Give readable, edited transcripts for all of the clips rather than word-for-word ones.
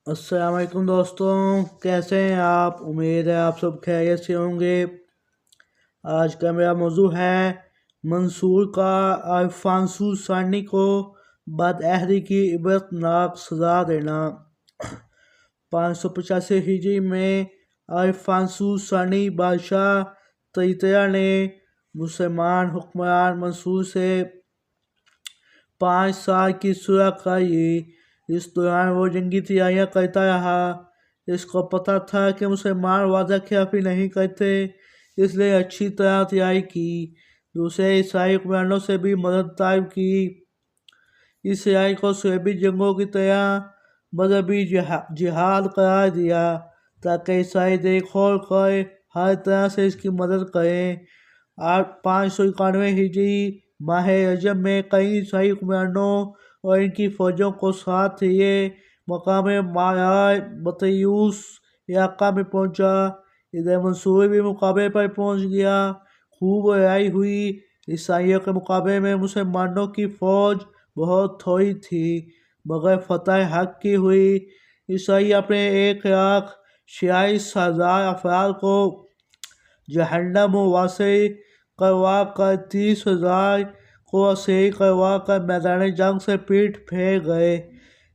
अस्सलाम वालेकुम दोस्तों, कैसे हैं आप। उम्मीद है आप सब खैरियत से होंगे। आज का मेरा मौजू है मंसूर का अल्फांसो सानी को बदअहदी की इबरतनाक सज़ा देना। 585 हिजरी में अल्फांसो सानी बादशाह तैतया ने मुसलमान हुक्मरान मंसूर से 5 साल की सुलह की। इस दौरान वो जंगी तैयारियां करता रहा। इसको पता था कि मुसलमान वादा खिलाफी नहीं करते, इसलिए अच्छी तरह तैयारी की। दूसरे ईसाई हुक्मरानों से भी मदद तलब की। इस तैयारी को सुलभी जंगों की तरह मजहबी जिहाद करार दिया, ताकि ईसाई देखोल कर हर तरह से इसकी मदद करें। 591 हिजरी माह रजब में कई ईसाई हुक्मरानों और इनकी फौजों को साथ लिए मकाम मायार बतयूस इलाका में पहुंचा। इधर मंसूर भी मुकाबले पर पहुंच गया। खूब लड़ाई हुई। ईसाइयों के मुकाबले में मुसलमानों की फौज बहुत थोड़ी थी, मगर फतह हक की हुई। ईसाई अपने 1,46,000 अफराद को जहन्नम वासी करवा कर 30,000 को असीर करवा कर मैदान जंग से पीठ फेर गए।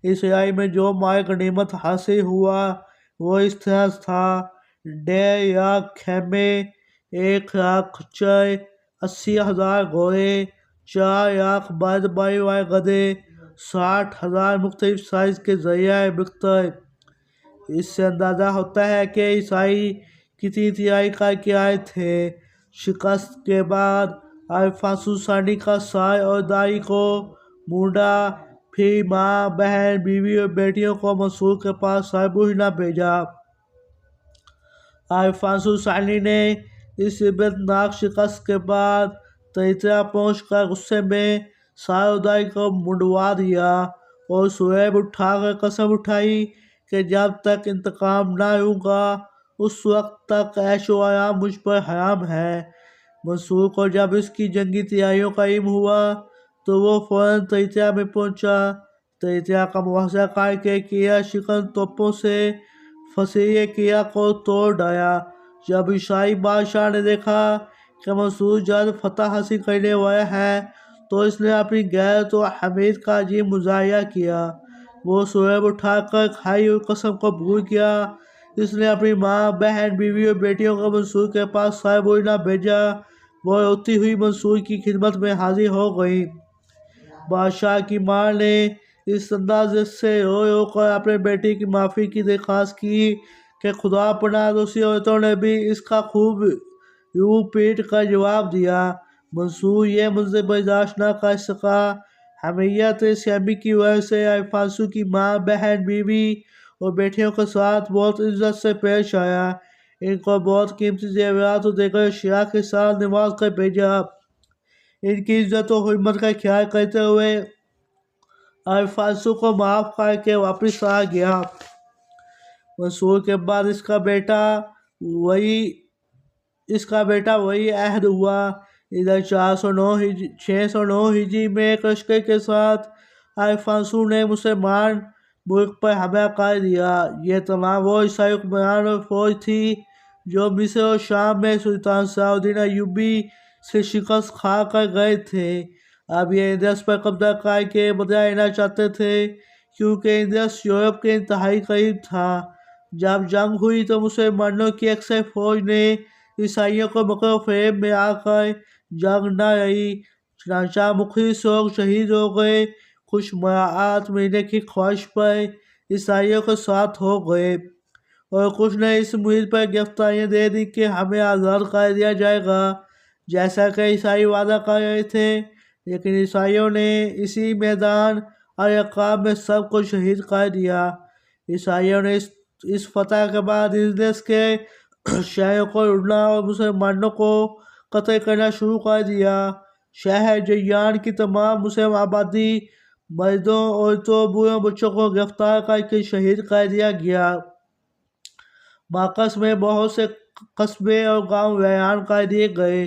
इस लड़ाई में जो माल गनीमत हासिल हुआ वो इस तरह था: 1,50,000 खेमे, 1,00,000 खच्चर, 80,000 घोड़े, 4,00,000 बर्दबारी वाले गधे, 60,000 मुख्तलिफ साइज के जरिया बिख्तर। इससे अंदाज़ा होता है कि ईसाई कितनी तैयारी करके आए थे। शिकस्त के बाद अल्फांसो सानी का सार और दाई को मुंडा, फिर माँ, बहन, बीवी और बेटियों को मंसूर के पास सरबूह न भेजा। अल्फांसो सानी ने इस इबरतनाक शिकस्त के बाद तैतया पहुंचकर गुस्से में सार और दाई को मुंडवा दिया और सुहेब उठाकर कसम उठाई कि जब तक इंतकाम न लूँगा उस वक्त तक ऐशो आराम मुझ पर हराम है। मंसूर को जब इसकी जंगी तैयारियों का इल्म हुआ तो वो फौरन तैतया में पहुंचा। तैतया का मुआवजा करके किया शिकन तोपों से फसीह किया को तोड़ डाला। जब ईसाई बादशाह ने देखा कि मंसूर जल्द फतह हासिल करने वाला है तो इसने अपनी गैरत और हमीद का अजीब मुजाहिरा किया। वो सुहेब उठाकर खाई हुई कसम को भूल गया। इसने अपनी माँ, बहन, बीवी और बेटियों को मंसूर के पास सरबूह न भेजा। वो रोती हुई मंसूर की खिदमत में हाजिर हो गई। बादशाह की माँ ने इस अंदाज से रो रो कर अपने बेटी की माफ़ी की दरख्वास्त की कि खुदा पनाह दूसरी औरतों ने भी इसका खूब यूँ पीट कर जवाब दिया। मंसूर ये मंजर बर्दाश्त न कर सका। हमीयत इस्लामी की वजह से अल्फांसो की माँ, बहन, बीवी और बेटियों के साथ बहुत इज्जत से पेश आया। इनको बहुत कीमती जेवरात और देकर अशिया के साथ नवाज कर भेजा। इनकी इज्जत और हिम्मत का ख्याल करते हुए अल्फांसो को माफ़ करके वापस आ गया। मंसूर के बाद इसका बेटा वही अहद हुआ। इधर 609 हिजरी में एक लश्कर के साथ अल्फांसो ने मुसलमान मुल्क पर हमला कर दिया। ये तमाम वो ईसाई हुक्मरान और फौज थी जो मिस्र और शाम में सुल्तान सलाहुद्दीन अय्यूबी से शिकस्त खा कर गए थे। अब ये इंदस पर कब्जा करके बदला लेना चाहते थे, क्योंकि इंदस यूरोप के इंतहाई करीब था। जब जंग हुई तो मुसलमानों की अक्सर फौज ने ईसाइयों को मकर फरेब में आकर जंग न लड़ी। चनांचा मुखलिस लोग शहीद हो गए। कुछ मराआत मिलने की ख्वाहिश पर ईसाइयों के साथ हो गए और कुछ ने इस उम्मीद पर गिरफ्तारियाँ दे दी कि हमें आज़ाद कर दिया जाएगा, जैसा कि ईसाई वादा कर रहे थे। लेकिन ईसाइयों ने इसी मैदान अल-अक़ाब में सबको शहीद कर दिया। ईसाइयों ने इस फतह के बाद इस देश के शहरों को लूटना और मुसलमानों को कत्ल करना शुरू कर दिया। शहर जय्यान की तमाम मुस्लिम आबादी, मर्दों, औरतों, बूढ़ों, बच्चों को गिरफ्तार करके शहीद कर दिया गया। माकस में बहुत से कस्बे और गांव वीरान कर दिए गए।